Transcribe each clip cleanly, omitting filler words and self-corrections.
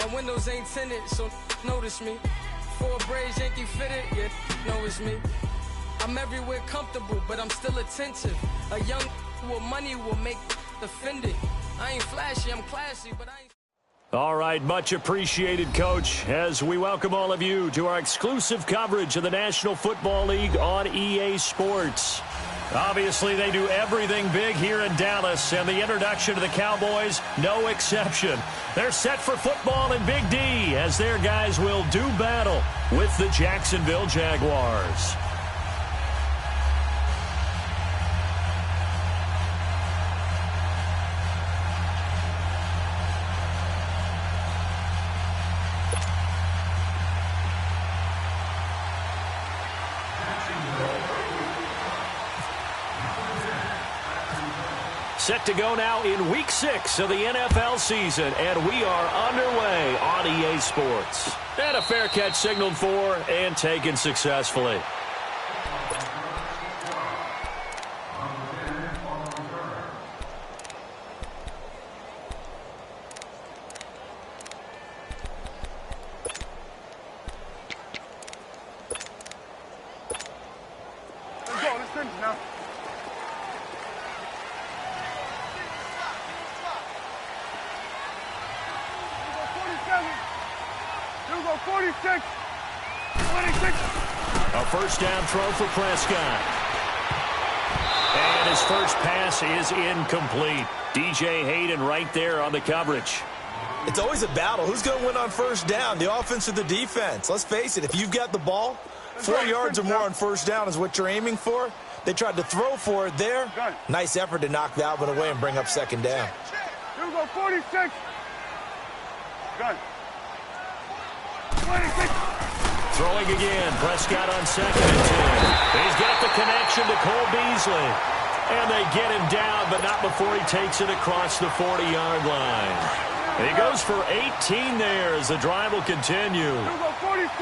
And windows ain't tinted, so notice me. Four braids, Yankee fitted, yeah, know it's me. I'm everywhere comfortable, but I'm still attentive. A young with money will make offended. I ain't flashy, I'm classy, but I ain't... All right, much appreciated, Coach, as we welcome all of you to our exclusive coverage of the National Football League on EA Sports. Obviously, they do everything big here in Dallas, and the introduction to the Cowboys, no exception. They're set for football in Big D, as their guys will do battle with the Jacksonville Jaguars. Set to go now in Week 6 of the NFL season, and we are underway on EA Sports. And a fair catch signaled for and taken successfully. Let's go, let's finish now. Here we go, 46, 26. A first down throw for Prescott. And his first pass is incomplete. DJ Hayden right there on the coverage. It's always a battle. Who's going to win on first down, the offense or the defense? Let's face it, if you've got the ball, 4 yards or more on first down is what you're aiming for. They tried to throw for it there. Nice effort to knock that one away and bring up second down. Here we go, 46. Gun. 26. Throwing again, Prescott on 2nd and 10. He's got the connection to Cole Beasley. And they get him down, but not before he takes it across the 40-yard line. And he goes for 18 there as the drive will continue. Here we go, 46.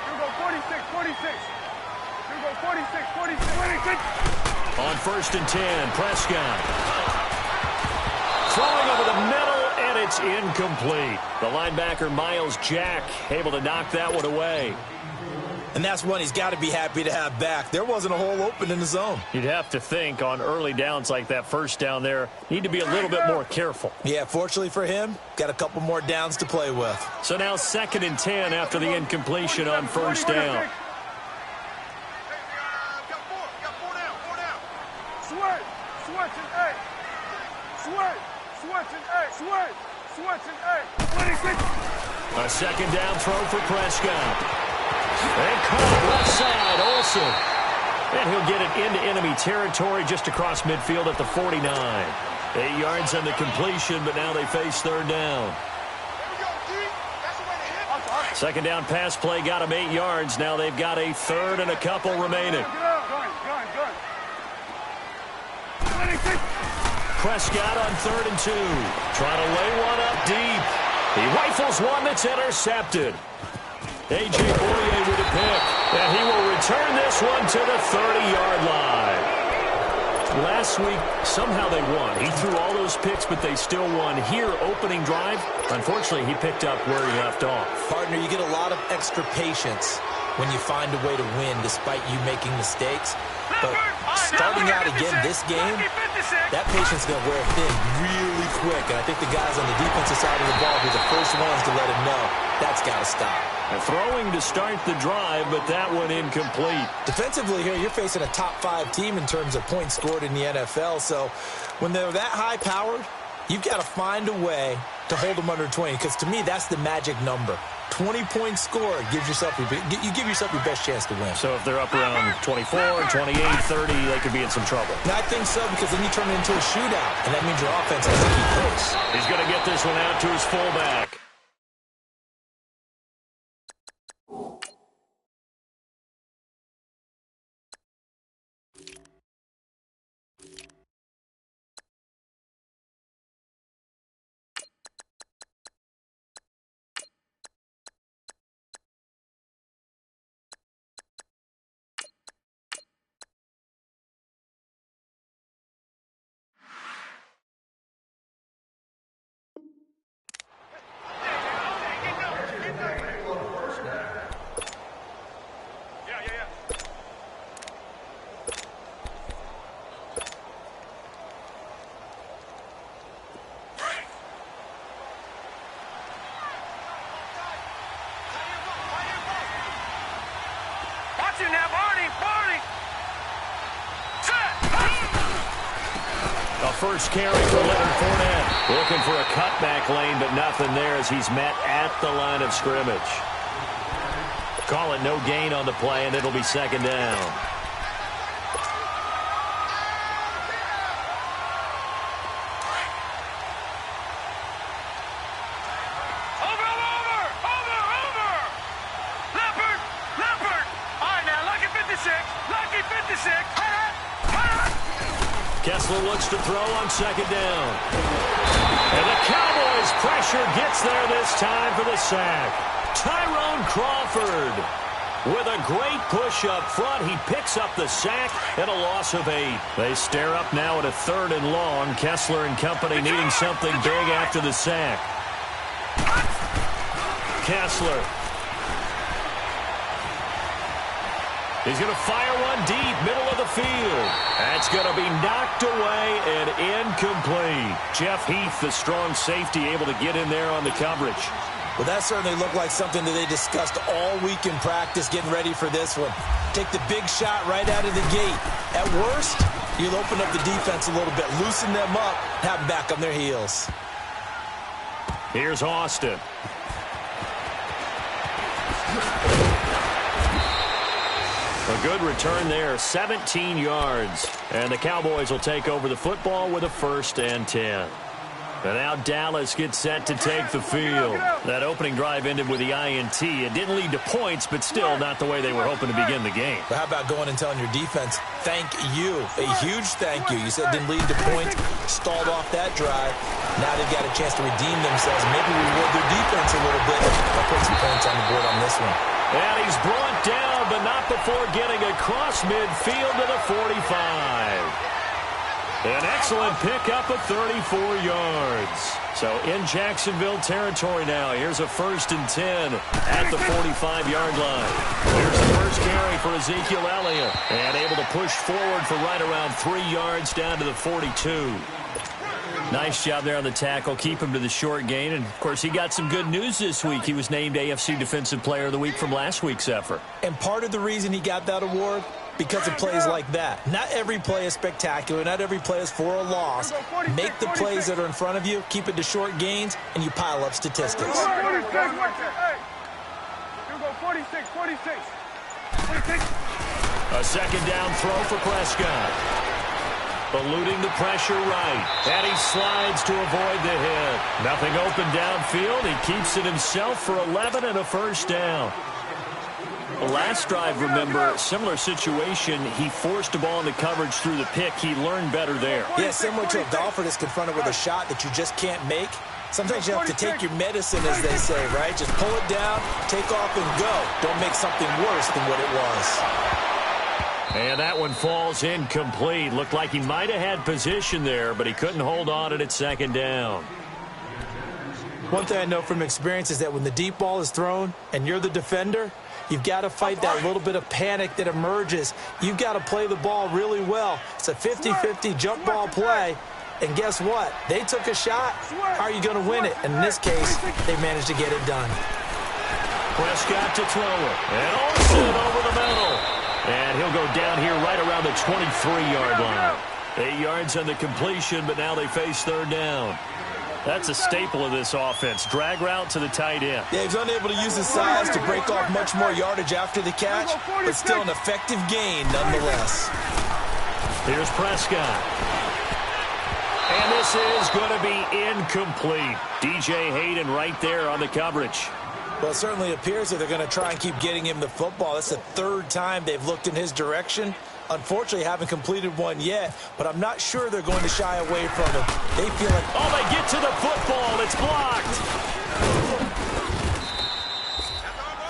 Here we go, 46, 46. Here we go, 46, 46, 26. On 1st and 10, Prescott. Throwing over the middle, and it's incomplete. The linebacker, Miles Jack, able to knock that one away. And that's one he's got to be happy to have back. There wasn't a hole open in the zone. You'd have to think on early downs like that first down there, need to be a little bit more careful. Yeah, fortunately for him, got a couple more downs to play with. So now 2nd and 10 after the incompletion on first down. Switch, switch and A. Switch, switch and A. Switch, switch and A. 26. A 2nd down throw for Prescott. And caught left side, Olsen. And he'll get it into enemy territory just across midfield at the 49. 8 yards on the completion, but now they face 3rd down. 2nd down pass play got him 8 yards. Now they've got a 3rd and a couple remaining. Prescott on 3rd and 2. Trying to lay one up deep. He rifles one that's intercepted. A.J. Boye with a pick, and he will return this one to the 30-yard line. Last week, somehow they won. He threw all those picks, but they still won. Here, opening drive, unfortunately, he picked up where he left off. Partner, you get a lot of extra patience when you find a way to win despite you making mistakes. But starting out again this game, that patience is going to wear thin really quick. And I think the guys on the defensive side of the ball were the first ones to let him know that's got to stop. And throwing to start the drive, but that one incomplete. Defensively here, you're facing a top-5 team in terms of points scored in the NFL. So when they're that high-powered, you've got to find a way to hold them under 20. Because to me, that's the magic number. 20 points scored gives yourself you give yourself your best chance to win. So if they're up around 24, 28, 30, they could be in some trouble. And I think so, because then you turn it into a shootout, and that means your offense has to keep pace. He's going to get this one out to his fullback. first carry for Leonard Fournette. Looking for a cutback lane, but nothing there as he's met at the line of scrimmage. Call it no gain on the play, and it'll be second down. Kessler looks to throw on second down. And the Cowboys' pressure gets there this time for the sack. Tyrone Crawford with a great push up front. He picks up the sack and a loss of 8. They stare up now at a 3rd and long. Kessler and company needing something big after the sack. Kessler. He's going to fire one deep, middle of the field. That's going to be knocked away and incomplete. Jeff Heath, the strong safety, able to get in there on the coverage. Well, that certainly looked like something that they discussed all week in practice, getting ready for this one. Take the big shot right out of the gate. At worst, you'll open up the defense a little bit, loosen them up, have them back on their heels. Here's Austin. A good return there, 17 yards. And the Cowboys will take over the football with a 1st and 10. And now Dallas gets set to take the field. That opening drive ended with the INT. It didn't lead to points, but still not the way they were hoping to begin the game. But how about going and telling your defense, thank you, a huge thank you. You said it didn't lead to points, stalled off that drive. Now they've got a chance to redeem themselves, maybe reward their defense a little bit. I'll put some points on the board on this one. And he's brought down, but not before getting across midfield to the 45. An excellent pickup of 34 yards. So in Jacksonville territory now. Here's a 1st and 10 at the 45-yard line. Here's the first carry for Ezekiel Elliott. And able to push forward for right around 3 yards down to the 42. Nice job there on the tackle. Keep him to the short gain. And, of course, he got some good news this week. He was named AFC Defensive Player of the Week from last week's effort. And part of the reason he got that award, because of plays like that. Not every play is spectacular. Not every play is for a loss. Make the plays that are in front of you, keep it to short gains, and you pile up statistics. A second down throw for Prescott. Eluding the pressure right. And he slides to avoid the hit. Nothing open downfield. He keeps it himself for 11 and a 1st down. The last drive, remember, similar situation. He forced a ball in the coverage through the pick. He learned better there. Yeah, similar to a golfer that's confronted with a shot that you just can't make. Sometimes you have to take your medicine, as they say, right? Just pull it down, take off, and go. Don't make something worse than what it was. And that one falls incomplete. Looked like he might have had position there, but he couldn't hold on at 2nd down. One thing I know from experience is that when the deep ball is thrown and you're the defender, you've got to fight that little bit of panic that emerges. You've got to play the ball really well. It's a 50-50 jump ball play. And guess what? They took a shot. How are you going to win it? And in this case, they managed to get it done. Prescott to throw it. And Olsen over the middle. And he'll go down here right around the 23-yard line. 8 yards on the completion, but now they face 3rd down. That's a staple of this offense. Drag route to the tight end. Yeah, he's unable to use his size to break off much more yardage after the catch, but still an effective gain nonetheless. Here's Prescott. And this is going to be incomplete. DJ Hayden right there on the coverage. Well, it certainly appears that they're going to try and keep getting him the football. That's the 3rd time they've looked in his direction. Unfortunately, haven't completed one yet, but I'm not sure they're going to shy away from it. They feel like... Oh, they get to the football. It's blocked.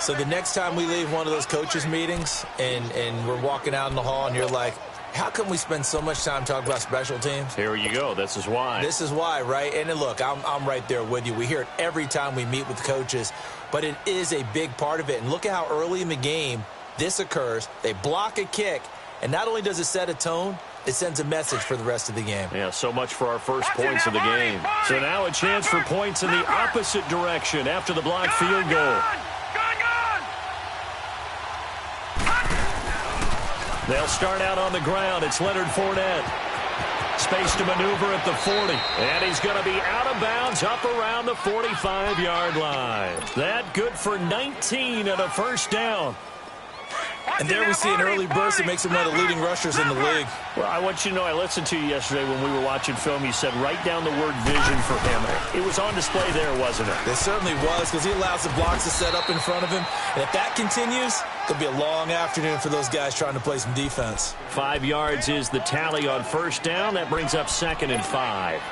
So the next time we leave one of those coaches' meetings and we're walking out in the hall and you're like, how come we spend so much time talking about special teams? Here you go. This is why. This is why, right? And look, I'm right there with you. We hear it every time we meet with coaches, but it is a big part of it. And look at how early in the game this occurs. They block a kick. And not only does it set a tone, it sends a message for the rest of the game. Yeah, so much for our first points of the game. So now a chance for points in the opposite direction after the blocked field goal. They'll start out on the ground. It's Leonard Fournette. Space to maneuver at the 40. And he's going to be out of bounds up around the 45-yard line. That good for 19 and a first down. And there we see an early burst that makes him one of the leading rushers in the league. Well, I want you to know, I listened to you yesterday when we were watching film. You said write down the word vision for him. It was on display there, wasn't it? It certainly was, because he allows the blocks to set up in front of him. And if that continues, it'll be a long afternoon for those guys trying to play some defense. 5 yards is the tally on first down. That brings up 2nd and 5.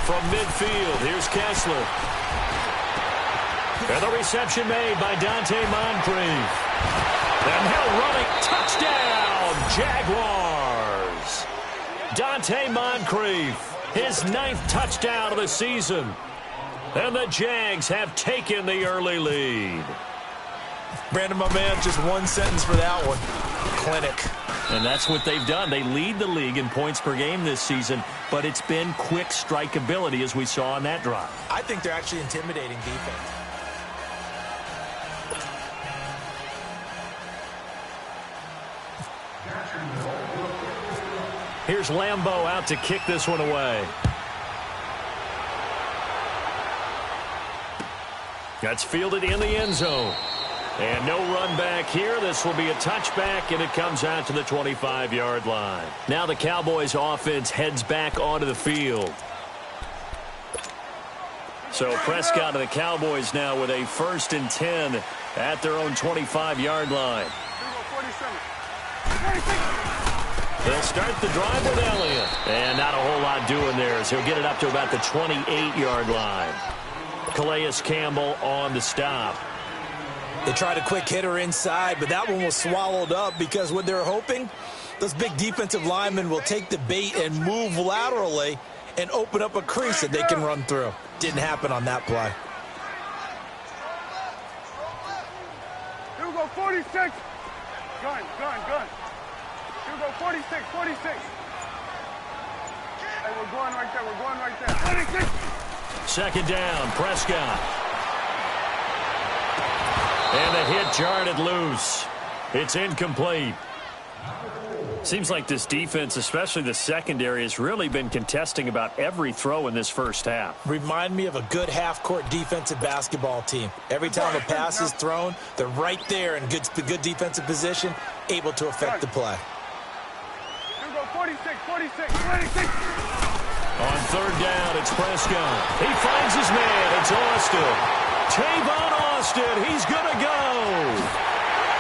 From midfield, here's Kessler. And the reception made by Dante Moncrief. And Hill running, touchdown, Jaguars. Dante Moncrief, his 9th touchdown of the season. And the Jags have taken the early lead. Brandon, my man, just one sentence for that one. Clinic. And that's what they've done. They lead the league in points per game this season, but it's been quick strikeability as we saw on that drive. I think they're actually intimidating defense. Here's Lambeau out to kick this one away. That's fielded in the end zone. And no run back here. This will be a touchback, and it comes out to the 25-yard line. Now the Cowboys offense heads back onto the field. So Prescott and the Cowboys now with a 1st and 10 at their own 25-yard line. They'll start the drive with Elliott. And not a whole lot doing there as he'll get it up to about the 28-yard line. Calais Campbell on the stop. They tried a quick hitter inside, but that one was swallowed up because what they're hoping, those big defensive linemen will take the bait and move laterally and open up a crease that they can run through. Didn't happen on that play. Here we go, 46. Gun. Here we go, 46. Hey, we're going right there. 46. 2nd down, Prescott. And the hit jarred it loose. It's incomplete. Seems like this defense, especially the secondary, has really been contesting about every throw in this first half. Remind me of a good half-court defensive basketball team. Every time a pass is thrown, they're right there in good defensive position, able to affect the play. Here we go, 46. On 3rd down, it's Prescott. He finds his man. It's Austin. Tavon Austin, he's going to go.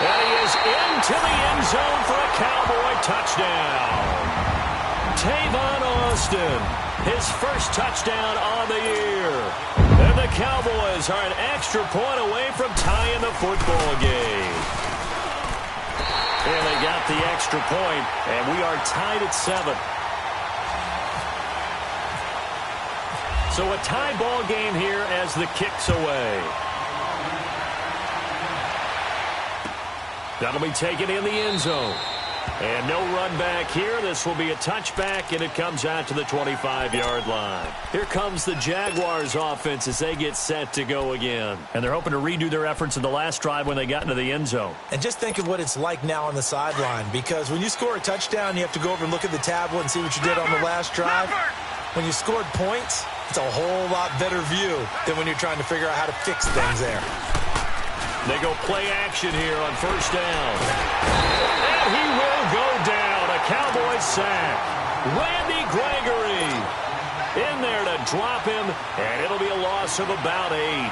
And he is into the end zone for a Cowboy touchdown. Tavon Austin, his 1st touchdown on the year. And the Cowboys are an extra point away from tying the football game. And they got the extra point, and we are tied at 7. So a tie ball game here as the kick's away. That'll be taken in the end zone. And no run back here. This will be a touchback, and it comes out to the 25-yard line. Here comes the Jaguars offense as they get set to go again. And they're hoping to redo their efforts in the last drive when they got into the end zone. And just think of what it's like now on the sideline, because when you score a touchdown, you have to go over and look at the tablet and see what you did on the last drive. When you scored points, it's a whole lot better view than when you're trying to figure out how to fix things there. They go play action here on 1st down. And he will go down. A Cowboys sack. Randy Gregory in there to drop him, and it'll be a loss of about 8.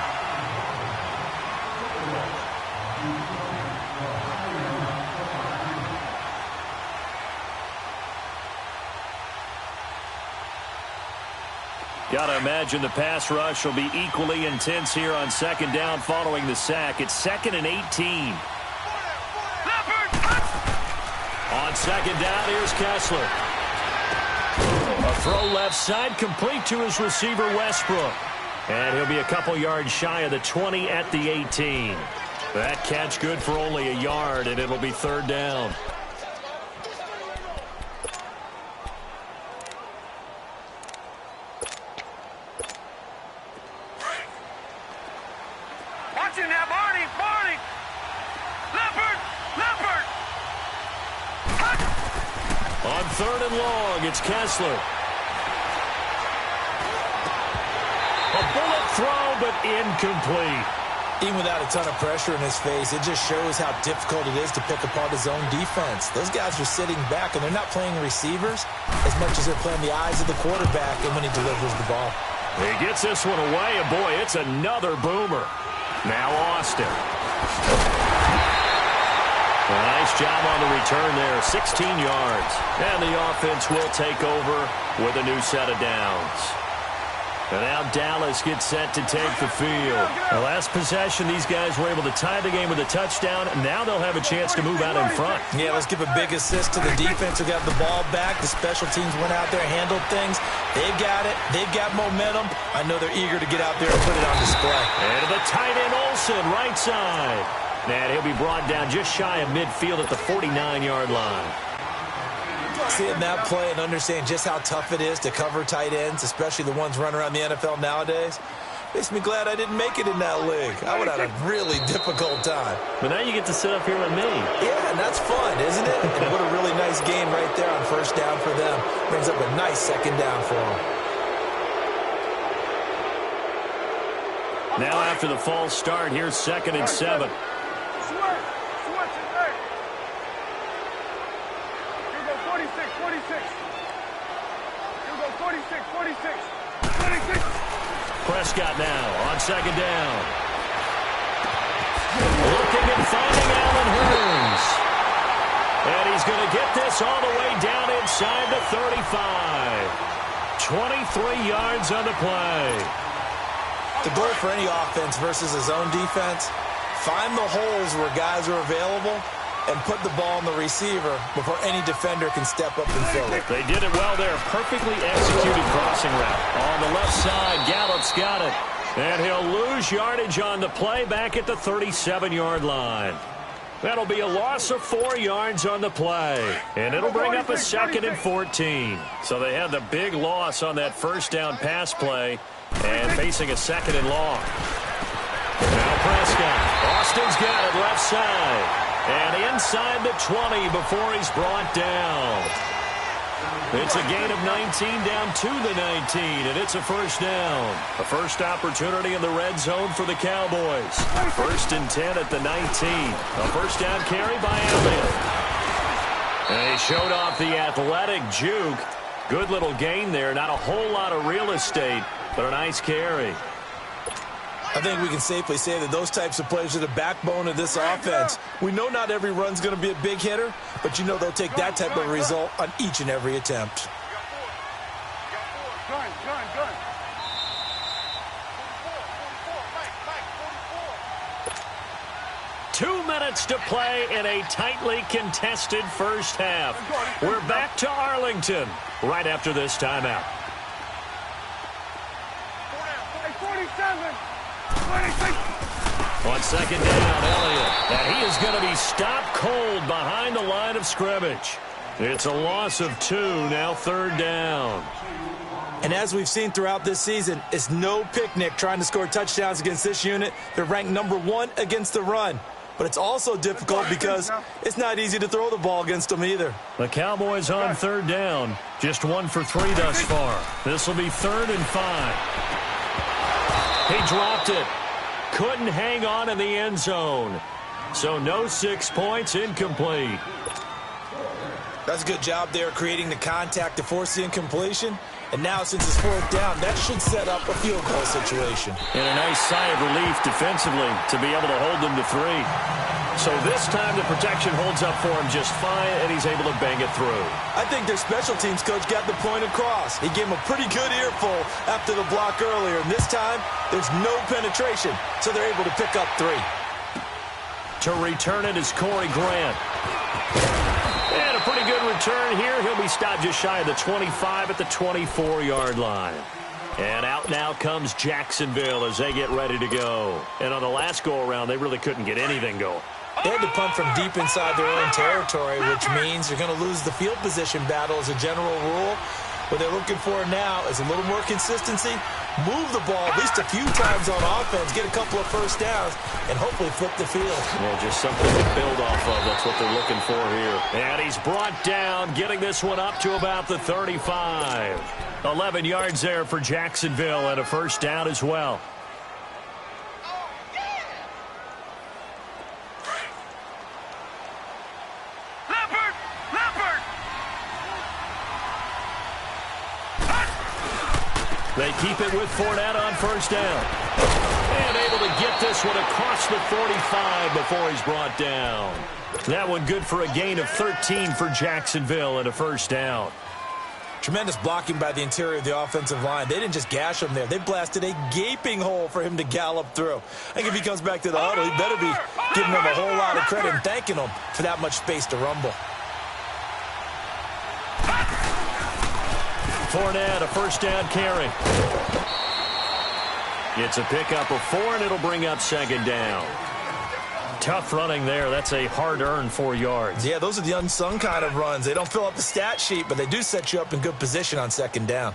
Got to imagine the pass rush will be equally intense here on 2nd down following the sack. It's 2nd and 18. On 2nd down, here's Kessler. A throw left side, complete to his receiver, Westbrook. And he'll be a couple yards shy of the 20 at the 18. That catch good for only a yard, and it'll be 3rd down. It's Kessler. A bullet throw, but incomplete. Even without a ton of pressure in his face, it just shows how difficult it is to pick apart his own defense. Those guys are sitting back, and they're not playing receivers as much as they're playing the eyes of the quarterback and when he delivers the ball. He gets this one away, and boy, it's another boomer. Now Austin. A nice job on the return there, 16 yards. And the offense will take over with a new set of downs. And now Dallas gets set to take the field. The last possession, these guys were able to tie the game with a touchdown, and now they'll have a chance to move out in front. Yeah, let's give a big assist to the defense who got the ball back. The special teams went out there, handled things. They've got it. They've got momentum. I know they're eager to get out there and put it on display. And the tight end Olsen, right side. And he'll be brought down just shy of midfield at the 49-yard line. Seeing that play and understand just how tough it is to cover tight ends, especially the ones running around the NFL nowadays, makes me glad I didn't make it in that league. I would have had a really difficult time. But now you get to sit up here with me. Yeah, and that's fun, isn't it? And what a really nice game right there on first down for them. Brings up a nice second down for them. Now after the false start, here's 2nd and 7. Prescott now on 2nd down. Looking and finding Allen Hurns. And he's going to get this all the way down inside the 35. 23 yards on the play. The goal for any offense versus his own defense, find the holes where guys are available and put the ball on the receiver before any defender can step up and fill it. They did it well there. Perfectly executed crossing route. On the left side, Gallup's got it. And he'll lose yardage on the play back at the 37-yard line. That'll be a loss of 4 yards on the play. And it'll bring up a 2nd and 14. So they had the big loss on that first down pass play and facing a 2nd and long. Now Prescott. Austin's got it left side. And inside the 20 before he's brought down. It's a gain of 19 down to the 19, and it's a first down. A first opportunity in the red zone for the Cowboys. 1st and 10 at the 19. A first down carry by Elliott. And he showed off the athletic juke. Good little gain there. Not a whole lot of real estate, but a nice carry. I think we can safely say that those types of plays are the backbone of this offense. We know not every run's going to be a big hitter, but you know they'll take that type of result on each and every attempt. Gun. 2 minutes to play in a tightly contested first half. We're back to Arlington right after this timeout. 47. On 2nd down, Elliott. And he is going to be stopped cold behind the line of scrimmage. It's a loss of 2, now 3rd down. And as we've seen throughout this season, it's no picnic trying to score touchdowns against this unit. They're ranked number 1 against the run. But it's also difficult because it's not easy to throw the ball against them either. The Cowboys on 3rd down. Just 1 for 3 thus far. This will be 3rd and 5. He dropped it. Couldn't hang on in the end zone. So no 6 points, incomplete. That's a good job there creating the contact to force the incompletion. And now since it's 4th down, that should set up a field goal situation. And a nice sigh of relief defensively to be able to hold them to 3. So this time the protection holds up for him just fine, and he's able to bang it through. I think their special teams coach got the point across. He gave him a pretty good earful after the block earlier. And this time, there's no penetration, so they're able to pick up 3. To return it is Corey Grant. And a pretty good return here. He'll be stopped just shy of the 25 at the 24-yard line. And out now comes Jacksonville as they get ready to go. And on the last go-around, they really couldn't get anything going. They had to punt from deep inside their own territory, which means you're going to lose the field position battle as a general rule. What they're looking for now is a little more consistency, move the ball at least a few times on offense, get a couple of first downs, and hopefully flip the field. Yeah, just something to build off of. That's what they're looking for here. And he's brought down, getting this one up to about the 35. 11 yards there for Jacksonville and a first down as well. They keep it with Fournette on first down. And able to get this one across the 45 before he's brought down. That one good for a gain of 13 for Jacksonville and a first down. Tremendous blocking by the interior of the offensive line. They didn't just gash him there. They blasted a gaping hole for him to gallop through. I think if he comes back to the huddle, he better be giving them a whole lot of credit and thanking them for that much space to rumble. Fournette, a first down carry. It's a pickup of 4, and it'll bring up second down. Tough running there. That's a hard-earned 4 yards. Yeah, those are the unsung kind of runs. They don't fill up the stat sheet, but they do set you up in good position on second down.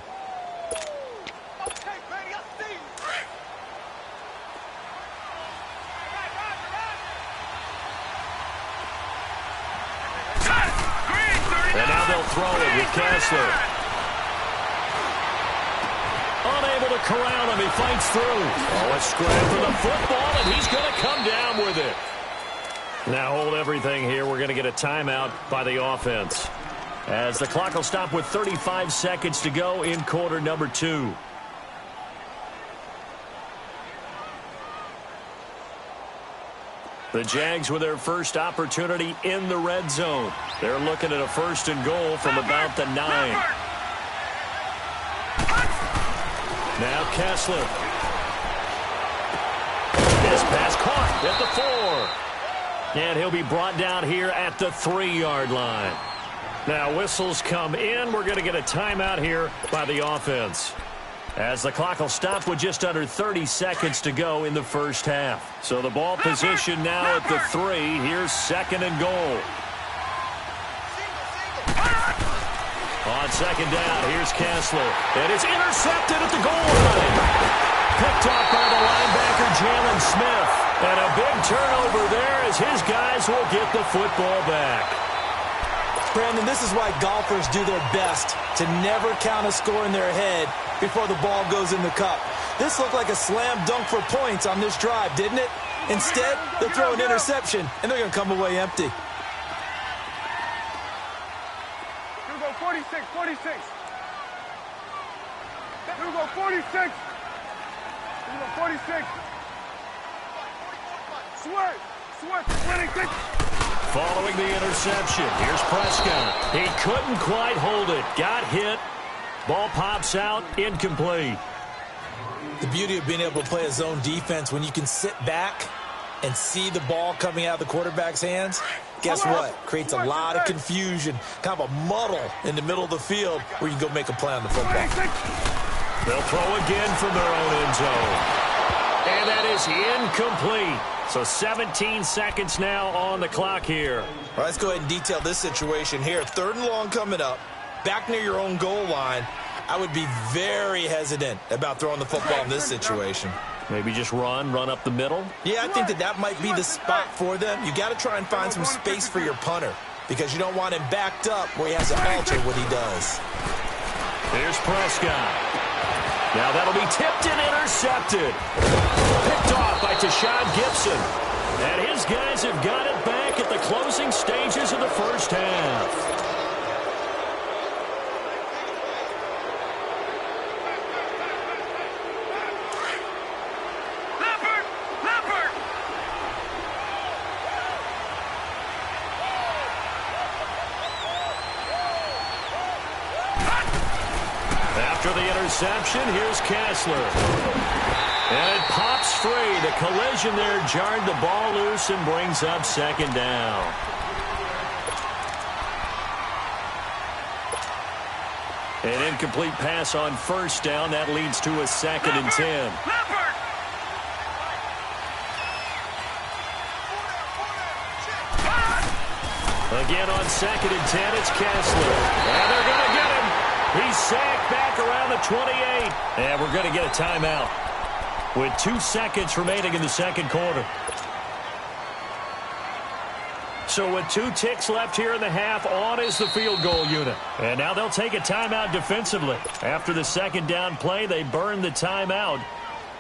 And now they'll throw it with Kessler. Unable to corral him. He fights through. Oh, a scramble for the football, and he's going to come down with it. Now hold everything here. We're going to get a timeout by the offense, as the clock will stop with 35 seconds to go in quarter number 2. The Jags with their first opportunity in the red zone. They're looking at a first and goal from about the 9. Now Kessler. This pass caught at the 4. And he'll be brought down here at the 3-yard line. Now whistles come in. We're going to get a timeout here by the offense, as the clock will stop with just under 30 seconds to go in the first half. So the ball position now at the 3. Here's second and goal. On second down, here's Kessler. And it's intercepted at the goal line. Picked off by the linebacker, Jalen Smith. And a big turnover there as his guys will get the football back. Brandon, this is why golfers do their best to never count a score in their head before the ball goes in the cup. This looked like a slam dunk for points on this drive, didn't it? Instead, they'll throw an interception, and they're going to come away empty. 46. Here we go, 46. 46. Switch, 26. Following the interception, here's Prescott. He couldn't quite hold it. Got hit. Ball pops out, incomplete. The beauty of being able to play a zone defense when you can sit back and see the ball coming out of the quarterback's hands, guess what? Creates a lot of confusion, kind of a muddle in the middle of the field where you can go make a play on the football. They'll throw again from their own end zone. And that is incomplete. So 17 seconds now on the clock here. All right, let's go ahead and detail this situation here. 3rd and long coming up, back near your own goal line. I would be very hesitant about throwing the football in this situation. Maybe just run up the middle? Yeah, I think that might be the spot for them. You got to try and find some space for your punter, because you don't want him backed up where he has to alter what he does. Here's Prescott. Now that'll be tipped and intercepted. Picked off by Tashawn Gibson. And his guys have got it back at the closing stages of the first half. After the interception, here's Kessler. And it pops free. The collision there jarred the ball loose and brings up second down. An incomplete pass on first down. That leads to a 2nd and 10. Again on 2nd and 10, it's Kessler. And they're going to get him. He's sacked back around the 28. And we're going to get a timeout with 2 seconds remaining in the second quarter. So with 2 ticks left here in the half, on is the field goal unit. And now they'll take a timeout defensively. After the second down play, they burn the timeout,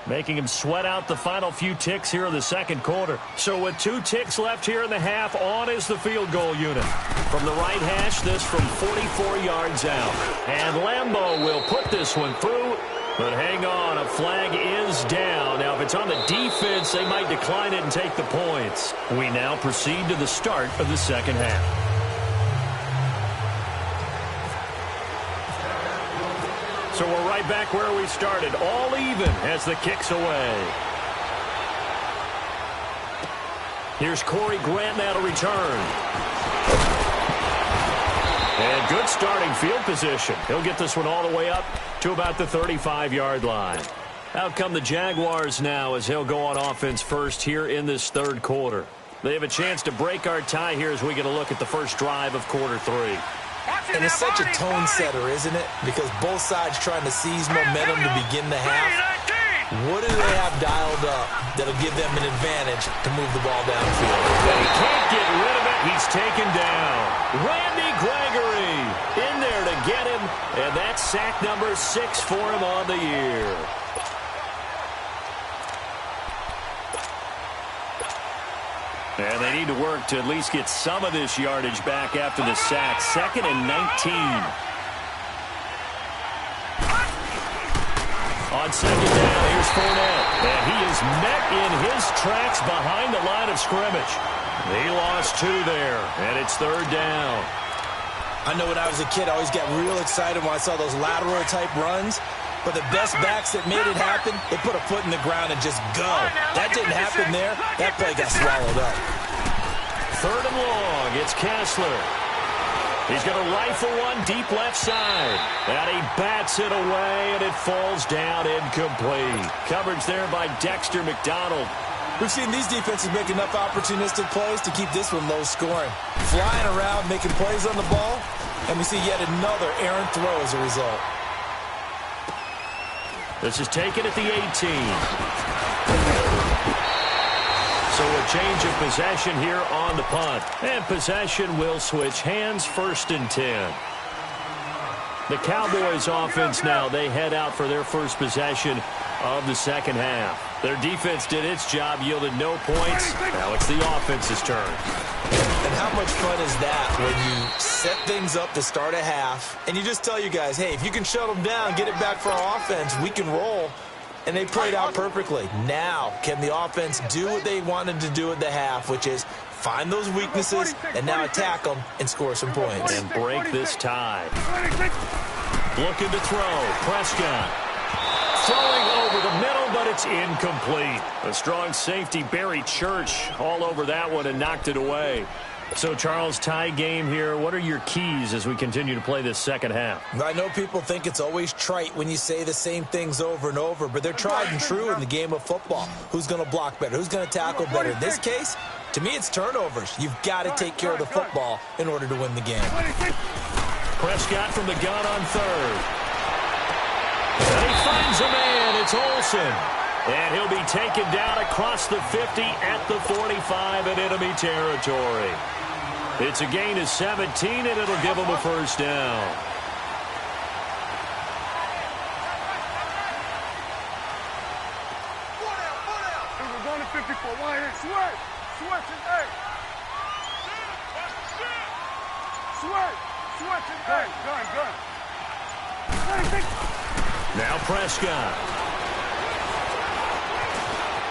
making him sweat out the final few ticks here in the second quarter. So with 2 ticks left here in the half, on is the field goal unit. From the right hash, this from 44 yards out. And Lambeau will put this one through. But hang on, a flag is down. Now, if it's on the defense, they might decline it and take the points. We now proceed to the start of the second half. So we're right back where we started, all even as the kick's away. Here's Corey Grant now to return. And good starting field position. He'll get this one all the way up to about the 35-yard line. Out come the Jaguars now as he'll go on offense first here in this third quarter. They have a chance to break our tie here as we get a look at the first drive of quarter 3. And it's such a tone setter, isn't it? Because both sides trying to seize momentum to begin the half. What do they have dialed up that'll give them an advantage to move the ball downfield? They can't get rid of it. He's taken down. Randy Gregory in there to get him. And that's sack number 6 for him on the year. And they need to work to at least get some of this yardage back after the sack. 2nd and 19. On second down, here's Fournette. And he is met in his tracks behind the line of scrimmage. He lost 2 there, and it's third down. I know when I was a kid, I always got real excited when I saw those lateral-type runs. But the best backs that made it happen, they put a foot in the ground and just go. That didn't happen there. That play got swallowed up. Third and long, it's Kessler. He's going to rifle one deep left side. And he bats it away, and it falls down incomplete. Coverage there by Dexter McDonald. We've seen these defenses make enough opportunistic plays to keep this one low scoring. Flying around, making plays on the ball, and we see yet another errant throw as a result. This is taken at the 18. So a change of possession here on the punt. And possession will switch hands, 1st and 10. The Cowboys offense now, they head out for their first possession of the second half. Their defense did its job, yielded no points. Now it's the offense's turn. And how much fun is that when you set things up to start a half, and you just tell you guys, hey, if you can shut them down, get it back for our offense, we can roll. And they played out perfectly. Now, can the offense do what they wanted to do at the half, which is find those weaknesses and now attack them and score some points. And break this tie. Looking to throw. Prescott. Throwing over the middle, but it's incomplete. A strong safety, Barry Church, all over that one and knocked it away. So, Charles, tie game here. What are your keys as we continue to play this second half? I know people think it's always trite when you say the same things over and over, but they're tried and true in the game of football. Who's going to block better? Who's going to tackle better? In this case, to me, it's turnovers. You've got to take care of the football in order to win the game. Prescott from the gun on third. And he finds a man. It's Olsen. And he'll be taken down across the 50 at the 45 in enemy territory. It's a gain of 17, and it'll give him a first down. We're going to 54. One hit. Switch. Switch and A. Switch. Switch and A. Gun. Now Prescott.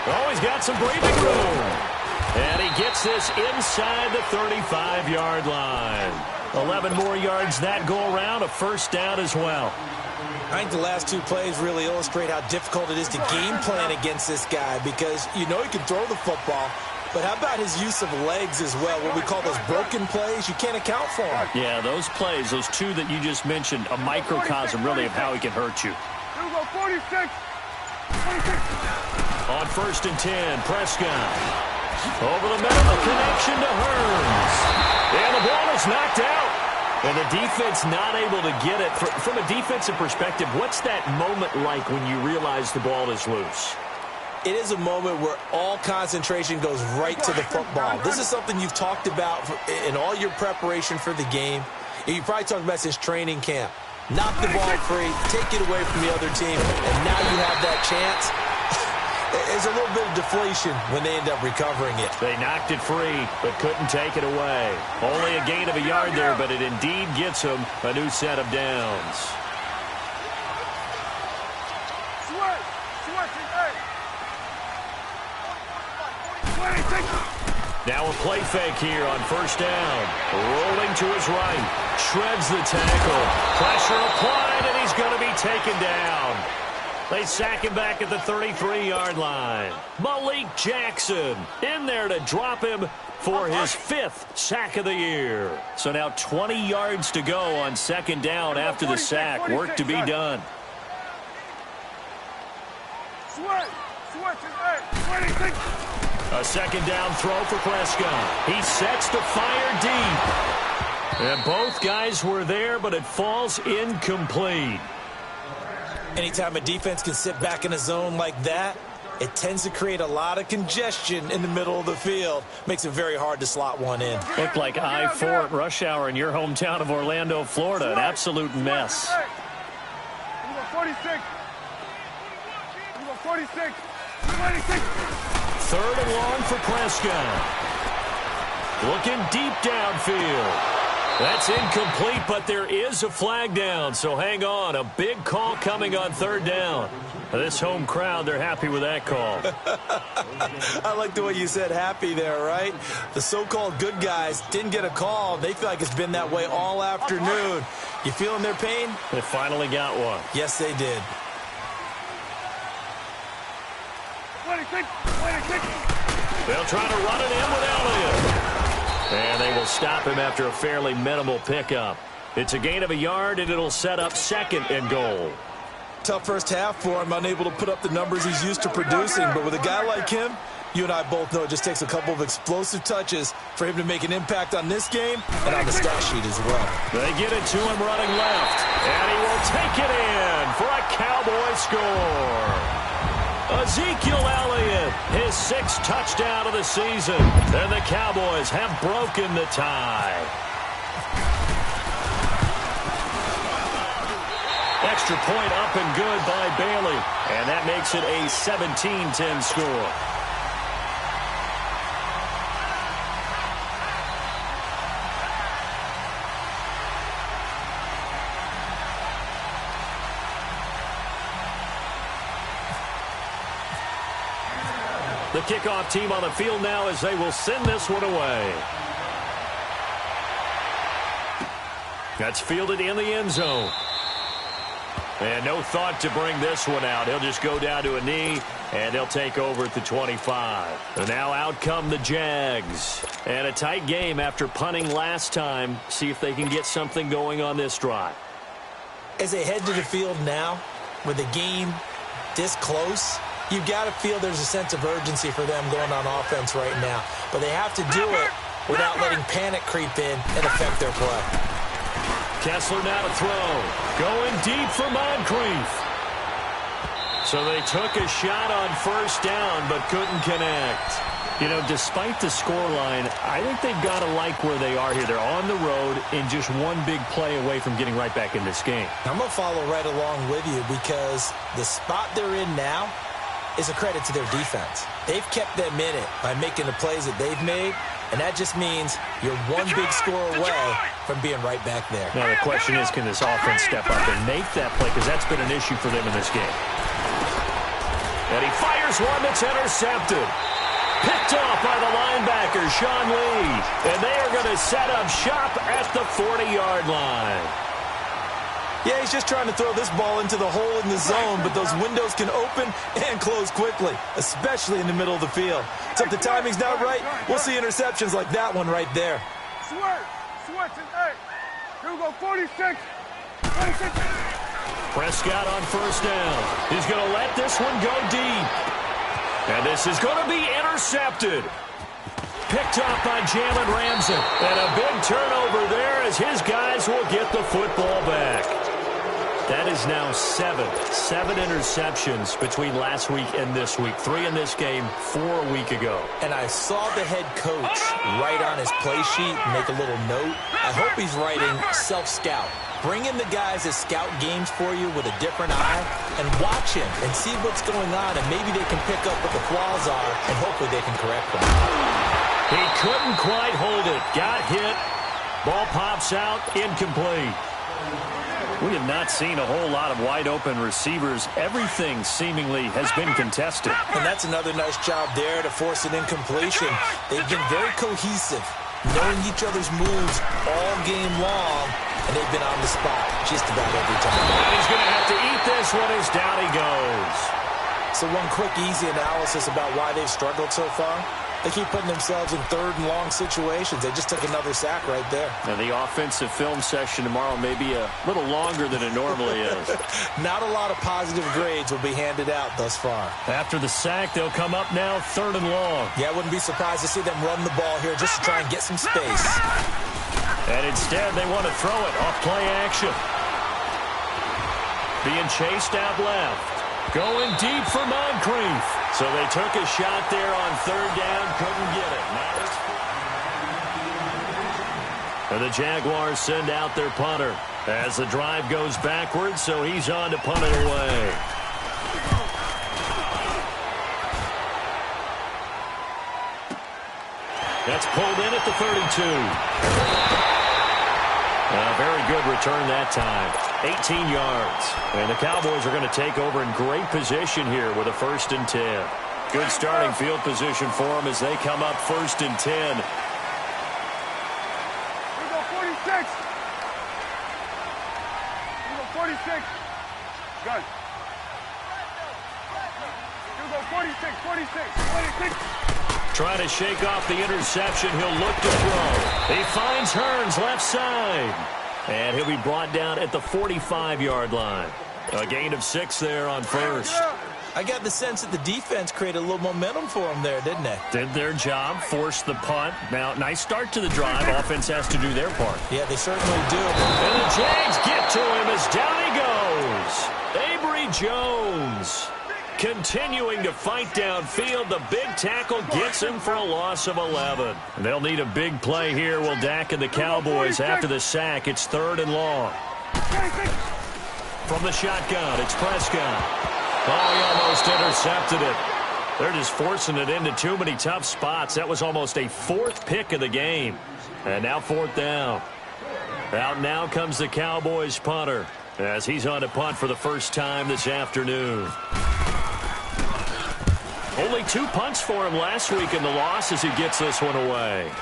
Oh, he's got some breathing room. And he gets this inside the 35-yard line. 11 more yards that go around, a first down as well. I think the last two plays really illustrate how difficult it is to game plan against this guy because you know he can throw the football, but how about his use of legs as well, what we call those broken plays? You can't account for them. Yeah, those plays, those two that you just mentioned, a microcosm really of how he can hurt you. Here we go, 46. 46. On 1st and 10, Prescott. Over the middle, the connection to Hearns. And the ball is knocked out. And the defense not able to get it. From a defensive perspective, what's that moment like when you realize the ball is loose? It is a moment where all concentration goes right to the football. This is something you've talked about in all your preparation for the game. You probably talked about since training camp. Knock the ball free, take it away from the other team, and now you have that chance. There's a little bit of deflation when they end up recovering it. They knocked it free, but couldn't take it away. Only a gain of a yard there, but it indeed gets them a new set of downs. Now a play fake here on first down. Rolling to his right. Shreds the tackle. Pressure applied, and he's going to be taken down. They sack him back at the 33-yard line. Malik Jackson in there to drop him for his 5th sack of the year. So now 20 yards to go on second down after the sack. Work to be done. A second down throw for Prescott. He sets to fire deep. And both guys were there, but it falls incomplete. Anytime a defense can sit back in a zone like that, it tends to create a lot of congestion in the middle of the field. Makes it very hard to slot one in. Looked like I-4 at rush hour in your hometown of Orlando, Florida. An absolute mess. 46. 46. 3rd and long for Prescott. Looking deep downfield. That's incomplete, but there is a flag down, so hang on. A big call coming on 3rd down. This home crowd, they're happy with that call. I like the way you said happy there, right? The so-called good guys didn't get a call. They feel like it's been that way all afternoon. You feeling their pain? They finally got one. Yes, they did. 26. They'll try to run it in with Elliott. And they will stop him after a fairly minimal pickup. It's a gain of a yard, and it'll set up 2nd and goal. Tough first half for him, unable to put up the numbers he's used to producing. But with a guy like him, you and I both know it just takes a couple of explosive touches for him to make an impact on this game and on the stat sheet as well. They get it to him running left, and he will take it in for a Cowboy score. Ezekiel Elliott, his 6th touchdown of the season, and the Cowboys have broken the tie. Extra point up and good by Bailey, and that makes it a 17-10 score. The kickoff team on the field now as they will send this one away. That's fielded in the end zone. And no thought to bring this one out. He'll just go down to a knee, and he'll take over at the 25. And now out come the Jags. And a tight game after punting last time. See if they can get something going on this drive. As they head to the field now, with the game this close, you've got to feel there's a sense of urgency for them going on offense right now. But they have to do it without letting panic creep in and affect their play. Kessler now to throw. Going deep for Moncrief. So they took a shot on first down but couldn't connect. You know, despite the scoreline, I think they've got to like where they are here. They're on the road and just one big play away from getting right back in this game. I'm going to follow right along with you because the spot they're in now is a credit to their defense. They've kept them in it by making the plays that they've made, and that just means you're one big score away from being right back there. Now the question is, can this offense step up and make that play? Because that's been an issue for them in this game. And he fires one that's intercepted. Picked off by the linebacker, Sean Lee. And they are going to set up shop at the 40-yard line. Yeah, he's just trying to throw this ball into the hole in the zone, but those windows can open and close quickly, especially in the middle of the field. So if the timing's not right, we'll see interceptions like that one right there. Switch, and 8. Here we go, 46. 46. Prescott on first down. He's going to let this one go deep. And this is going to be intercepted. picked off by Jalen Ramsey. And a big turnover there as his guys will get the football back. That is now seven interceptions between last week and this week. 3 in this game, 4 a week ago. And I saw the head coach write on his play sheet, make a little note. I hope he's writing self-scout. Bring in the guys that scout games for you with a different eye and watch him and see what's going on, and maybe they can pick up what the flaws are, and hopefully they can correct them. He couldn't quite hold it. Got hit. Ball pops out. Incomplete. We have not seen a whole lot of wide-open receivers. Everything seemingly has been contested. And that's another nice job there to force an incompletion. They've been very cohesive, knowing each other's moves all game long, and they've been on the spot just about every time. And he's going to have to eat this one as down he goes. So one quick, easy analysis about why they've struggled so far. They keep putting themselves in third and long situations. They just took another sack right there. And the offensive film session tomorrow may be a little longer than it normally is. Not a lot of positive grades will be handed out thus far. After the sack, they'll come up now 3rd and long. Yeah, I wouldn't be surprised to see them run the ball here just to try and get some space. And instead, they want to throw it off play action. Being chased out left. Going deep for Moncrief. So they took a shot there on 3rd down. Couldn't get it. And the Jaguars send out their punter as the drive goes backwards, so he's on to punt it away. That's pulled in at the 32. A very good return that time. 18 yards. And the Cowboys are going to take over in great position here with a 1st and 10. Good starting field position for them as they come up 1st and 10. Here we go, 46. Here we go, 46. Gun. Here we go, 46, 46, 46. Trying to shake off the interception. He'll look to throw. He finds Hearns left side. And he'll be brought down at the 45-yard line. A gain of 6 there on 1st. I got the sense that the defense created a little momentum for them there, didn't they? Did their job, forced the punt. Now, nice start to the drive. Offense has to do their part. Yeah, they certainly do. And the Jags get to him as down he goes. Avery Jones continuing to fight downfield. The big tackle gets him for a loss of 11. And they'll need a big play here. Will Dak and the Cowboys after the sack. It's 3rd and long. From the shotgun, it's Prescott. Oh, he almost intercepted it. They're just forcing it into too many tough spots. That was almost a 4th pick of the game. And now 4th down. Out now comes the Cowboys punter as he's on to punt for the first time this afternoon. Only 2 punts for him last week in the loss as he gets this one away.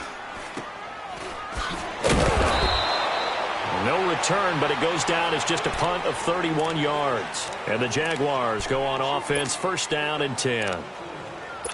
No return, but it goes down as just a punt of 31 yards. And the Jaguars go on offense, 1st down and 10.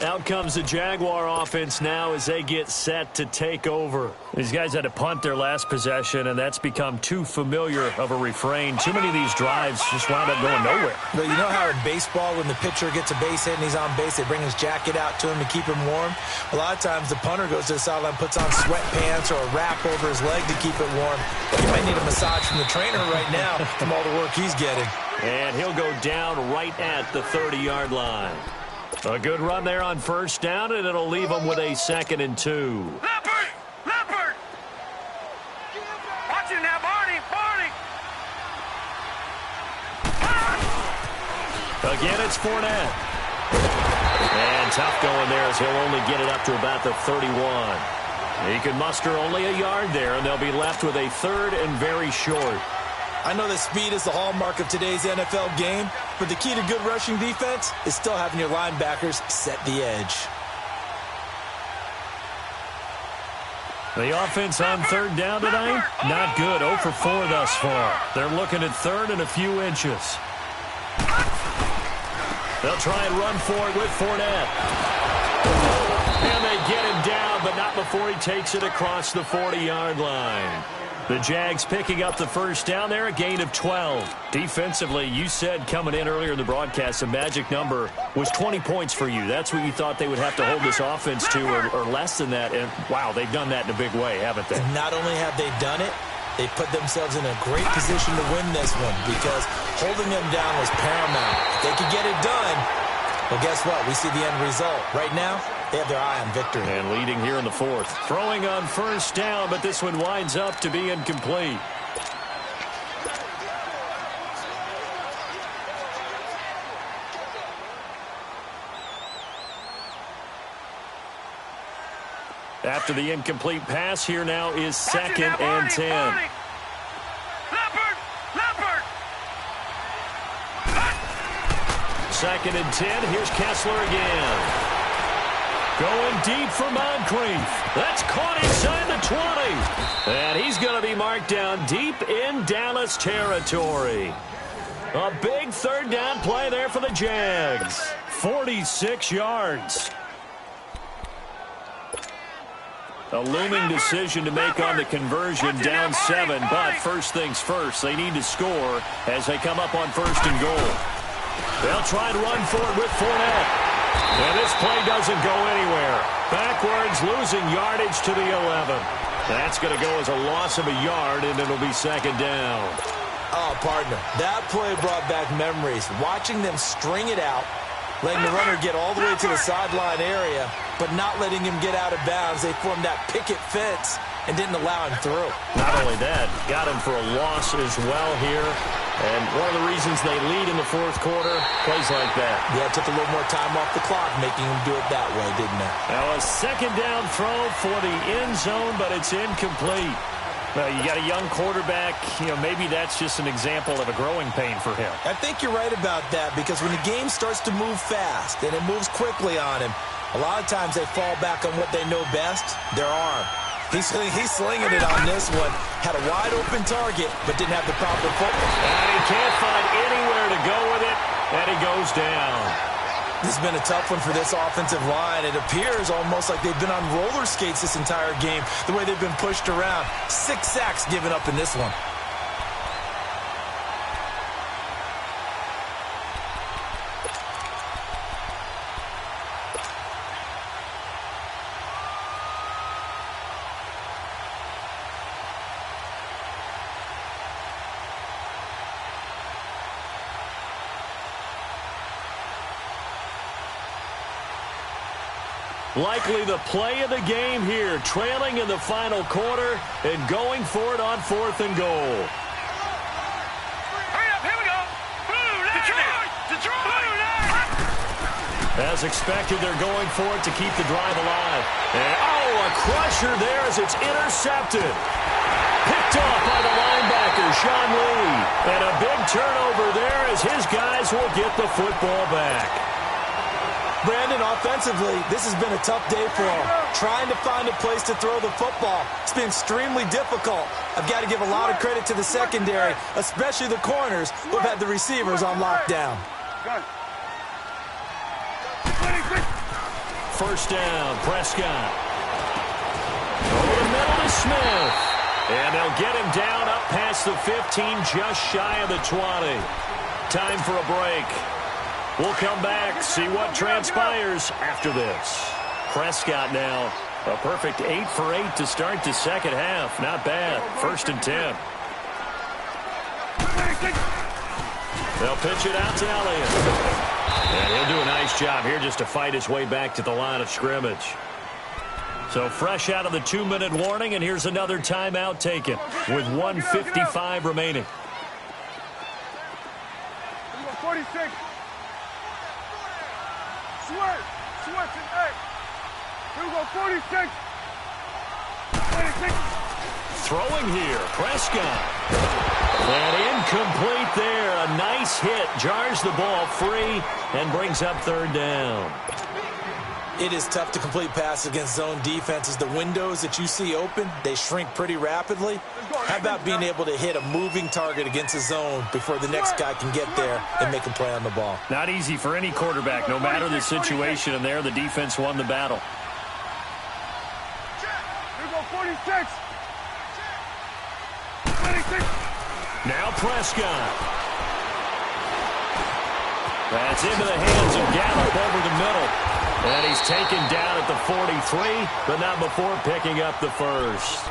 Out comes the Jaguar offense now as they get set to take over. These guys had to punt their last possession, and that's become too familiar of a refrain. Too many of these drives just wound up going nowhere. But you know how in baseball, when the pitcher gets a base hit and he's on base, they bring his jacket out to him to keep him warm? A lot of times the punter goes to the sideline, puts on sweatpants or a wrap over his leg to keep it warm. He might need a massage from the trainer right now from all the work he's getting. And he'll go down right at the 30-yard line. A good run there on 1st down, and it'll leave them with a 2nd and 2. Leopard! Leopard! Watch it now, Barney! Barney! Again, it's Fournette. And tough going there as he'll only get it up to about the 31. He can muster only a yard there, and they'll be left with a 3rd and very short. I know that speed is the hallmark of today's NFL game, but the key to good rushing defense is still having your linebackers set the edge. The offense on 3rd down tonight, not good. 0 for 4 thus far. They're looking at 3rd and a few inches. They'll try and run for it with Fournette. And they get him down, but not before he takes it across the 40-yard line. The Jags picking up the first down there, a gain of 12. Defensively, you said coming in earlier in the broadcast, the magic number was 20 points for you. That's what you thought they would have to hold this offense to, or less than that. And, wow, they've done that in a big way, haven't they? And not only have they done it, they put themselves in a great position to win this one because holding them down was paramount. If they could get it done, well, guess what? We see the end result. Right now, they have their eye on victory. And leading here in the fourth. Throwing on first down, but this one winds up to be incomplete. After the incomplete pass, here now is second and 10. Second and 10. Here's Kessler again. Going deep for Moncrief. That's caught inside the 20. And he's going to be marked down deep in Dallas territory. A big third down play there for the Jags. 46 yards. A looming decision to make on the conversion, down 7. But first things first, they need to score as they come up on first and goal. They'll try to run for it with Fournette. And this play doesn't go anywhere. Backwards, losing yardage to the 11. That's going to go as a loss of a yard, and it'll be second down. Oh, partner, that play brought back memories. Watching them string it out, letting the runner get all the way to the sideline area, but not letting him get out of bounds. They formed that picket fence and didn't allow him through. Not only that, got him for a loss as well here. And one of the reasons they lead in the fourth quarter, plays like that. Yeah, it took a little more time off the clock, making him do it that way, didn't it? Now a second down throw for the end zone, but it's incomplete. Well, you got a young quarterback, maybe that's just an example of a growing pain for him. I think you're right about that, because when the game starts to move fast and it moves quickly on him, a lot of times they fall back on what they know best, their arm. He's slinging it on this one. Had a wide-open target, but didn't have the proper football. And he can't find anywhere to go with it, and he goes down. This has been a tough one for this offensive line. It appears almost like they've been on roller skates this entire game, the way they've been pushed around. 6 sacks given up in this one. Likely the play of the game here, trailing in the final quarter and going for it on fourth and goal. Hurry up, here we go. Detroit! As expected, they're going for it to keep the drive alive. And, a crusher there as it's intercepted. Picked off by the linebacker, Sean Lee. And a big turnover there as his guys will get the football back. Brandon, offensively, this has been a tough day for him. Trying to find a place to throw the football. It's been extremely difficult. I've got to give a lot of credit to the secondary, especially the corners who have had the receivers on lockdown. First down, Prescott. Over the middle to Smith. And they'll get him down up past the 15, just shy of the 20. Time for a break. We'll come back, see what transpires after this. Prescott now, a perfect 8 for 8 to start the second half. Not bad. First and 10. They'll pitch it out to Elliott. And he'll do a nice job here just to fight his way back to the line of scrimmage. So fresh out of the 2-minute warning, and here's another timeout taken with 1:55 remaining. 46. Switch and 8. Here we go, 46. 26. Throwing here, Prescott. And incomplete there. A nice hit. Jars the ball free and brings up third down. It is tough to complete passes against zone defenses. The windows that you see open, they shrink pretty rapidly. How about being able to hit a moving target against a zone before the next guy can get there and make a play on the ball? Not easy for any quarterback, no matter the situation, and there the defense won the battle. Here we go, 46. Now Prescott. That's into the hands of Gallup over the middle. And he's taken down at the 43, but not before picking up the first.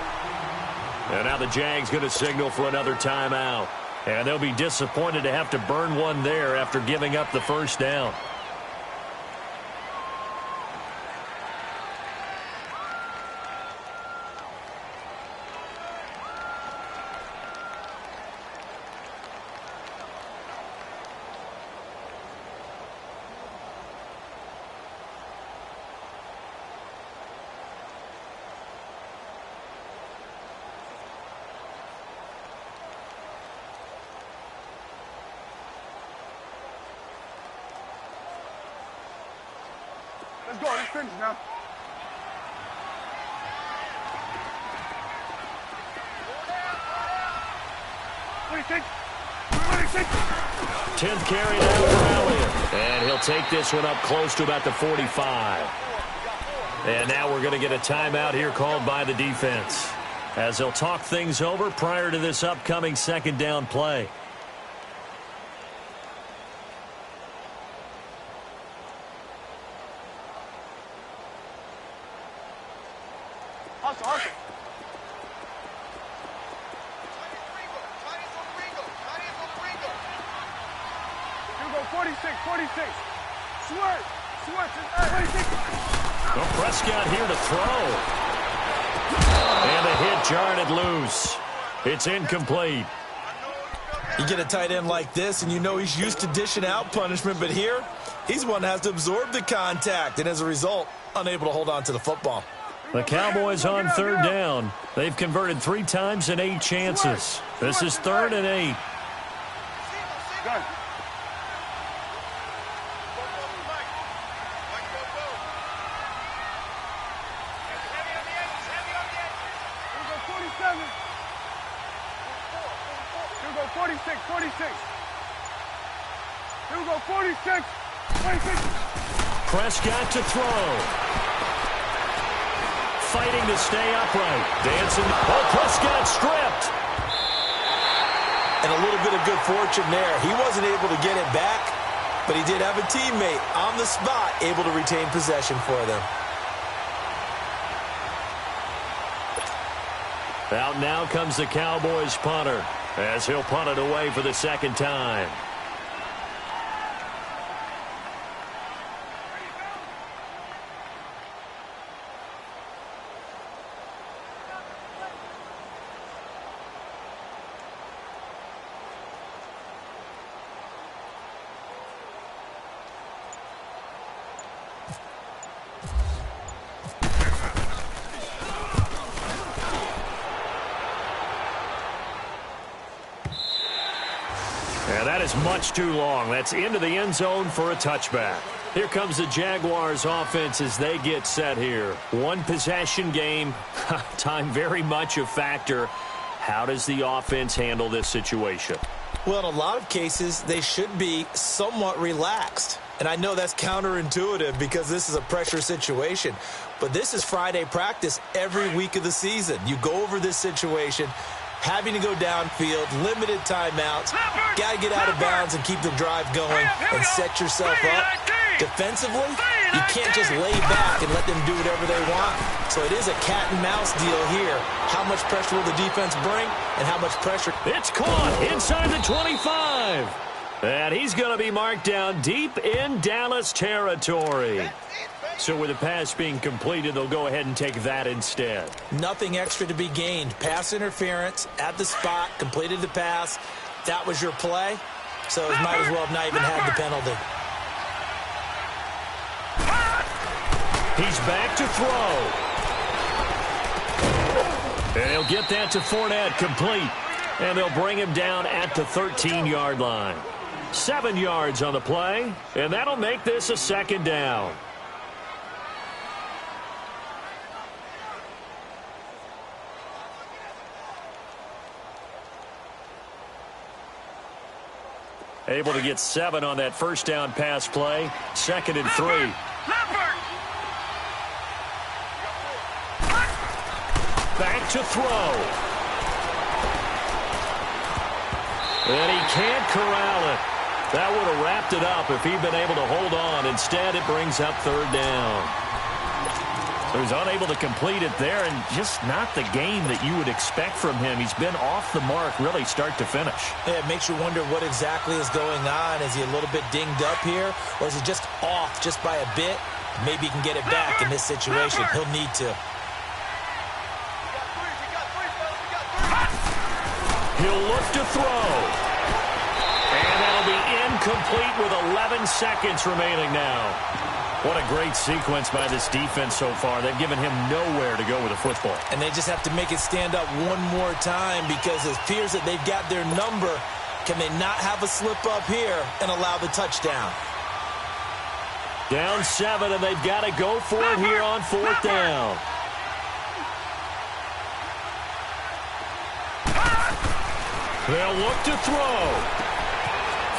And now the Jags going to signal for another timeout. And they'll be disappointed to have to burn one there after giving up the first down. Let's go. Let's finish now. What do you think? 10th carry now for Elliott. And he'll take this one up close to about the 45. And now we're going to get a timeout here called by the defense, as they'll talk things over prior to this upcoming second down play. Hustle. You go 46. Switch. 46. Well, Prescott here to throw. And the hit jarred it loose. It's incomplete. You get a tight end like this, and you know he's used to dishing out punishment, but here, he's one that has to absorb the contact, and as a result, unable to hold on to the football. The Cowboys on third down. They've converted 3 times in 8 chances. This is 3rd and 8. Good. You go 47. You go 46. You go 46. Prescott to throw. Fighting to stay upright. Dancing. Oh, Prescott stripped. And a little bit of good fortune there. He wasn't able to get it back, but he did have a teammate on the spot able to retain possession for them. Out now comes the Cowboys punter, as he'll punt it away for the second time. And that is much too long. That's into the end zone for a touchback. Here comes the Jaguars offense as they get set here. One possession game. Time very much a factor. How does the offense handle this situation? Well, in a lot of cases, they should be somewhat relaxed. And I know that's counterintuitive because this is a pressure situation. But this is Friday practice every week of the season. You go over this situation, having to go downfield, limited timeouts, got to get out of bounds and keep the drive going and set yourself up. Defensively, you can't just lay back and let them do whatever they want. So it is a cat and mouse deal here. How much pressure will the defense bring and how much pressure? It's caught inside the 25. And he's going to be marked down deep in Dallas territory. So with the pass being completed, they'll go ahead and take that instead. Nothing extra to be gained. Pass interference at the spot, completed the pass. That was your play. So it might as well have not even had the penalty. He's back to throw. And he'll get that to Fournette complete. And they'll bring him down at the 13-yard line. 7 yards on the play. And that'll make this a second down. Able to get 7 on that first down pass play. 2nd and 3. Back to throw. And he can't corral it. That would have wrapped it up if he'd been able to hold on. Instead, it brings up third down. So he's unable to complete it there, and just not the game that you would expect from him. He's been off the mark really start to finish. Yeah, it makes you wonder what exactly is going on. Is he a little bit dinged up here, or is he just off just by a bit? Maybe he can get it back in this situation. He'll need to. He'll look to throw. And that'll be incomplete with 11 seconds remaining now. What a great sequence by this defense so far. They've given him nowhere to go with the football. And they just have to make it stand up one more time because it appears that they've got their number. Can they not have a slip up here and allow the touchdown? Down 7, and they've got to go for it here on fourth down. They'll look to throw.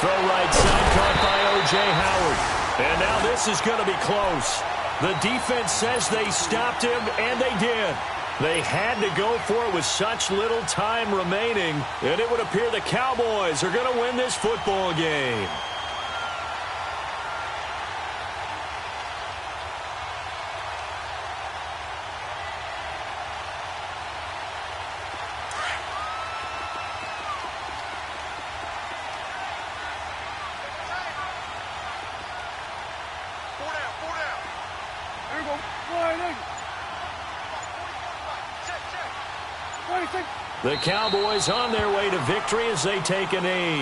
Throw right side caught by O.J. Howard. And now this is going to be close. The defense says they stopped him, and they did. They had to go for it with such little time remaining, and it would appear the Cowboys are going to win this football game. The Cowboys on their way to victory as they take a knee.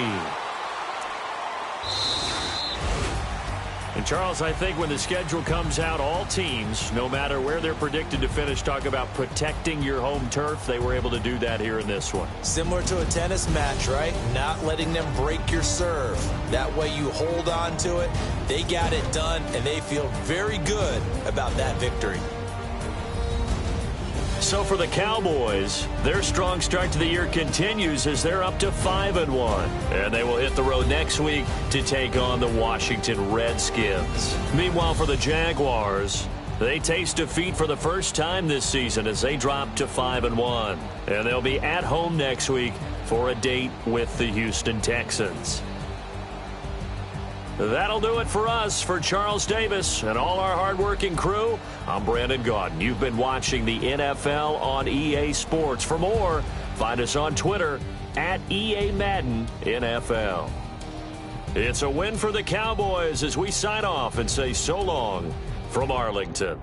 And, Charles, I think when the schedule comes out, all teams, no matter where they're predicted to finish, talk about protecting your home turf. They were able to do that here in this one. Similar to a tennis match, right? Not letting them break your serve. That way you hold on to it. They got it done, and they feel very good about that victory. So for the Cowboys, their strong start to the year continues as they're up to 5-1. And they will hit the road next week to take on the Washington Redskins. Meanwhile, for the Jaguars, they taste defeat for the first time this season as they drop to 5-1. And they'll be at home next week for a date with the Houston Texans. That'll do it for us. For Charles Davis and all our hardworking crew, I'm Brandon Gaudin. You've been watching the NFL on EA Sports. For more, find us on Twitter at EA Madden NFL. It's a win for the Cowboys as we sign off and say so long from Arlington.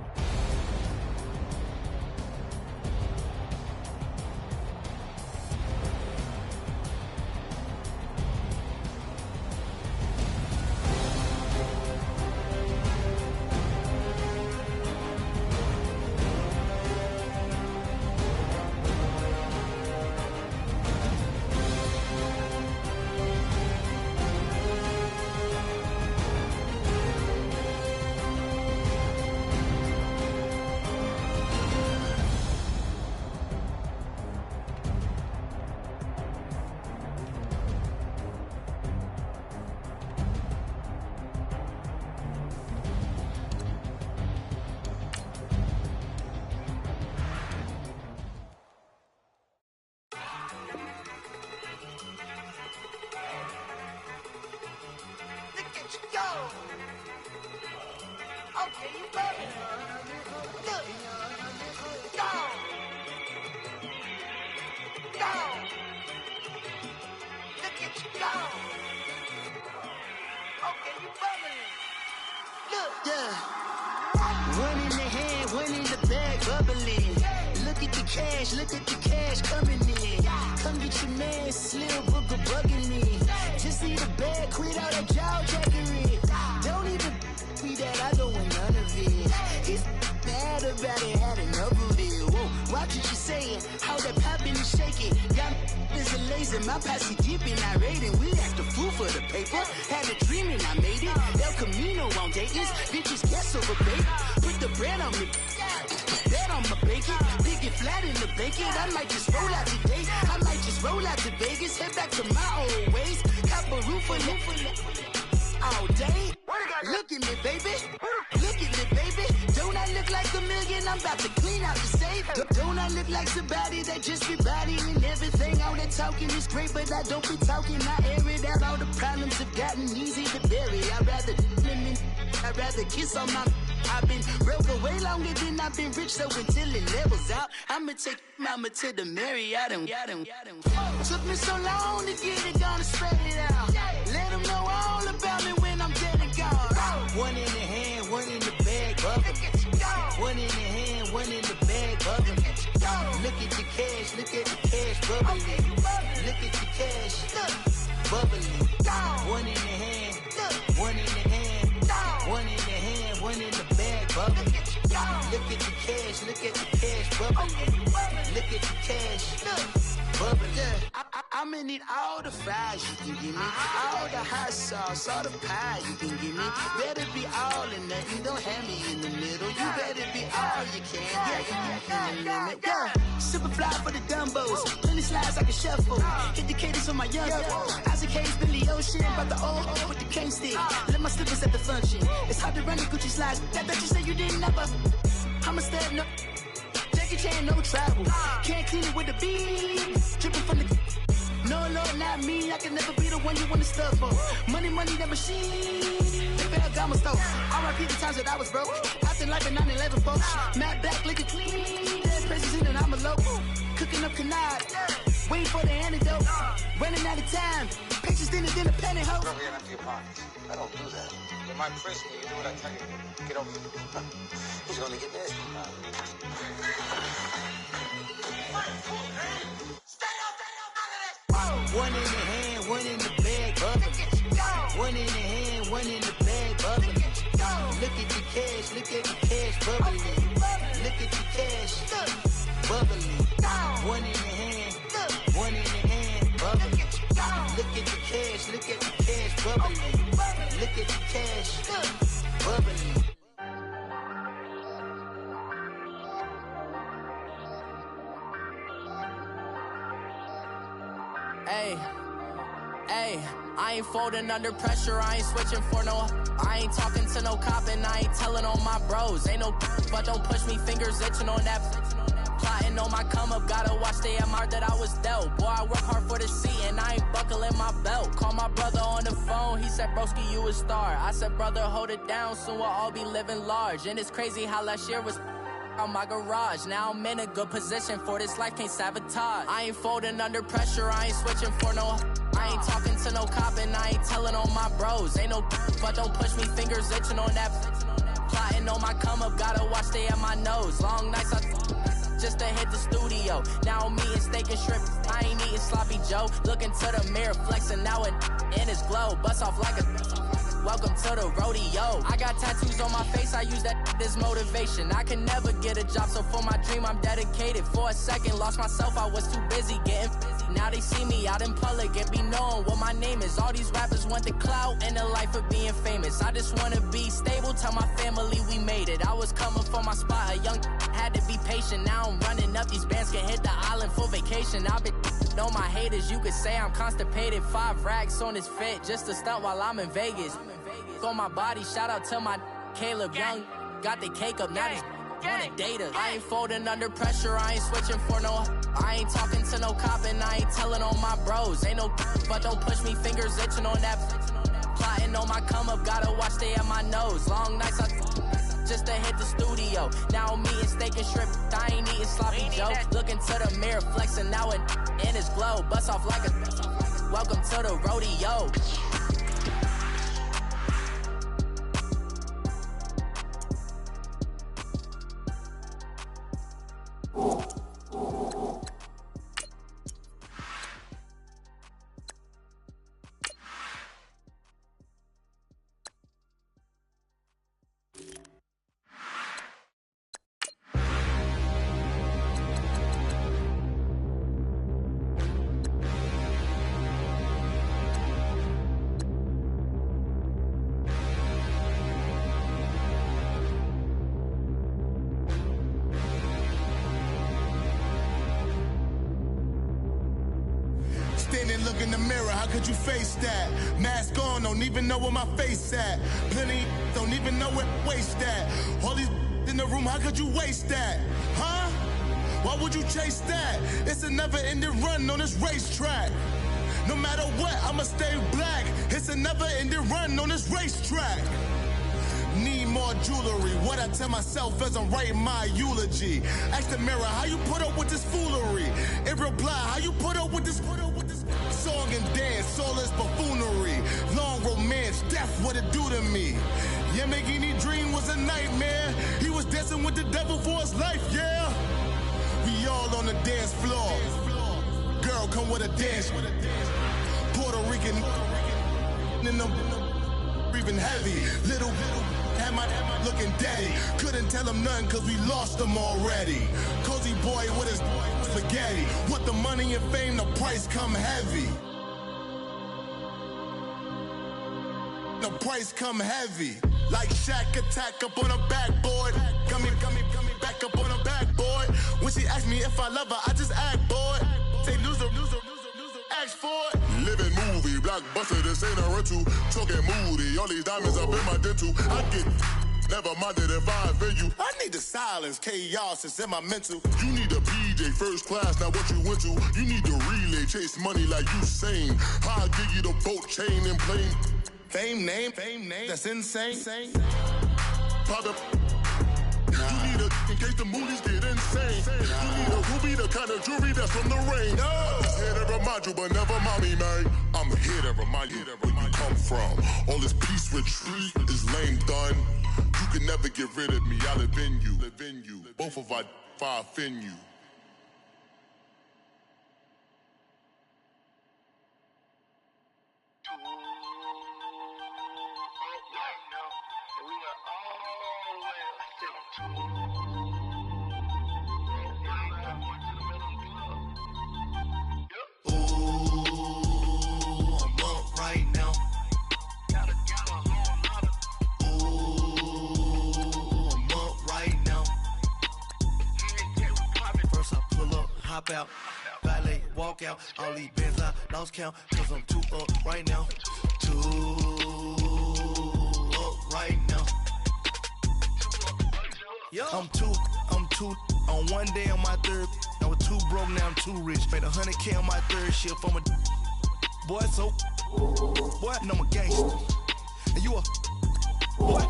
Look at the cash coming in. Come get your man, Slim Booker bugging me. Just need a bag, quit all that jaw jackery. Don't even me that I don't want none of it. He's mad about it, had enough of it. Whoa, watch what you saying, how that poppin' and shaking. Got is a lazy, my posse deep and I raiding. We act a fool for the paper. Had a dream and I made it. El Camino on Dayton's, bitches guess over bait. Put the bread on me. Bet on my bacon, big and flat in the bacon. I might just roll out today. I might just roll out to Vegas, head back to my old ways. Cop a roof for all day. Look at me, baby. Look at me, baby. Don't I look like a million? I'm about to clean out the safe. Don't I look like somebody that just be bodying everything on that talking is great, but I don't be talking. I air it out. All the problems have gotten easy to bury. I'd rather kiss on my. I've been broke way longer than I've been rich, so until it levels out, I'ma take mama to the Marriott. Took me so long to get it, gonna spread it out. Let them know all about me when I'm dead and gone. One in the hand, one in the bag, bubbling. One in the hand, one in the bag, bubbling. Look at the cash, look at the cash, bubbling. Look at the cash, bubbling. One in the hand, one in the hand, one in the hand, one in the bag, bubbling. Look at the cash, look at the cash, bubbling. Look at the cash, bubbling. I'm gonna need all the fries you can give me, all the hot sauce, all the pie you can give me. Better be all or nothing, don't have me in the middle. You better be all you can, yeah. Super fly for the dumbos, plenty slides I can shuffle. Hit the cadence on my young Isaac Hayes, Billy Ocean, but the old with the cane stick. Let my slippers at the function. It's hard to run the Gucci slides. That you say you didn't never. I'm a step no. Jackie Chan, no travel. Can't clean it with the beat. Dripping from the. No, Lord, not me. I can never be the one you want to stuff for. Money, that machine. They fell down my stove. R.I.P. the times that I was broke. Acting like a 9/11 folks. Matte back, looking clean. Dead presents in and I'm a local. Cooking up canard. Waiting for the antidote. Running out of time. Pictures thinner than a pantyhose. Rub your empty pockets. I don't do that. You might press me. You do what I tell you. Get over here. He's gonna get nasty. One in the hand, one in the bag, bubbling. One in the hand, one in the bag, bubbling. Look at the cash, look at the cash, bubbling. Look at the cash, bubbling. One in the hand, one in the hand, bubbling. Look at the cash, look at the cash, bubbling. Look at the cash, bubbling. Hey, I ain't folding under pressure, I ain't switching for no. I ain't talking to no cop and I ain't telling on my bros. Ain't no but don't push me, fingers itching on that. Plotting on my come up, gotta watch the MR that I was dealt. Boy, I work hard for the seat and I ain't buckling my belt. Call my brother on the phone, he said, broski, you a star. I said, brother, hold it down, soon we'll all be living large. And it's crazy how last year was on my garage. Now I'm in a good position for this life, can't sabotage. I ain't folding under pressure, I ain't switching for no. I ain't talking to no cop and I ain't telling on my bros. Ain't no but don't push me, fingers itching on that. Plotting on my come up, gotta watch they at my nose. Long nights just to hit the studio. Now I'm eating steak and shrimp, I ain't eating sloppy Joe. Looking to the mirror, flexing now and in his glow. Bust off like a welcome to the rodeo. I got tattoos on my face, I use that as motivation. I can never get a job, so for my dream I'm dedicated. For a second, lost myself, I was too busy getting now they see me out in public and be knowing what my name is. All these rappers want the clout and the life of being famous. I just wanna be stable, tell my family we made it. I was coming for my spot, a young had to be patient. Now I'm running up, these bands can hit the island for vacation. I've been on my haters, you could say I'm constipated. 5 racks on his fit, just to stunt while I'm in Vegas. On my body, shout out to my Caleb Young. Got the cake up, now he's on the data. I ain't folding under pressure, I ain't switching for no. I ain't talking to no cop and I ain't telling on my bros. Ain't no but don't push me, fingers itching on that. Plotting on my come up, gotta watch they at my nose. Long nights just to hit the studio. Now I'm eating steak and shrimp, I ain't eating sloppy Joe. Looking to the mirror, flexing now and in his glow. Bust off like a welcome to the rodeo. Look in the mirror, how could you face that? Mask on, don't even know where my face at. Plenty don't even know where waist at. All these in the room, how could you waste that? Huh? Why would you chase that? It's a never-ending run on this racetrack. No matter what, I'ma stay black. It's a never-ending run on this racetrack. Need more jewelry. What I tell myself as I'm writing my eulogy. Ask the mirror, how you put up with this foolery? In reply, how you put up with this song and dance, soulless buffoonery. Long romance, death, what it do to me? Yamagini dream was a nightmare. He was dancing with the devil for his life, yeah. We all on the dance floor. Girl, come with a dance. Puerto Rican in them breathing heavy. Little had my looking daddy. Couldn't tell him nothing cause we lost him already. Cozy boy with his spaghetti. Want the money and fame, the price come heavy. The price come heavy. Like Shaq attack up on a backboard. Gummy, back up on a backboard. When she asked me if I love her, I just act bored. Say loser, ask for it. Living movie, blockbuster, this ain't a rental. Talking moody, all these diamonds up in my dental. I get never minded if I offend you. I need the silence, chaos is in my mental. You need a PJ, first class, not what you went to. You need the relay, chase money like you sane. I'll give you the boat, chain, and plane. Fame name, that's insane. Pop up. You need a, in case the movies get insane. You need a ruby, the kind of jewelry that's from the rain. I'm just here to remind you, but never mommy, man. I'm here to remind you where you come from. All this peace retreat is lame done. You can never get rid of me, I live in you. Both of our offend you. Hop out, valet, walk out, all these bands I lost count, cause I'm too up right now, too up right now. Yo. I'm too, on one day on my third, I was too broke, now I'm too rich, made 100K on my third shift, I'm a boy, so, boy, and I'm a gangster, and you a, boy,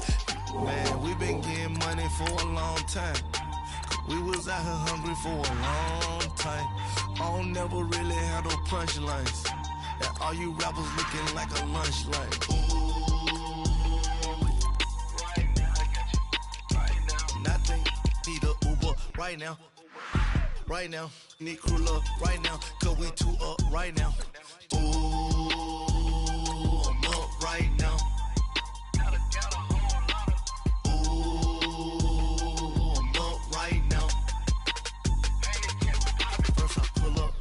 man, we been getting money for a long time. We was out here hungry for a long time. I don't never really have no punchlines. And all you rappers looking like a lunch line. Right now, I got you. Right now. Nothing. Need a Uber right now. Right now. Need crew love right now. Cause we too up right now. Ooh, I'm up right now.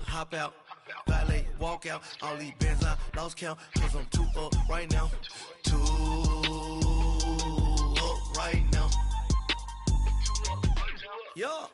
Hop out, valet, walk out, all these bands I lost count, cause I'm too up right now, too up right now. Yo.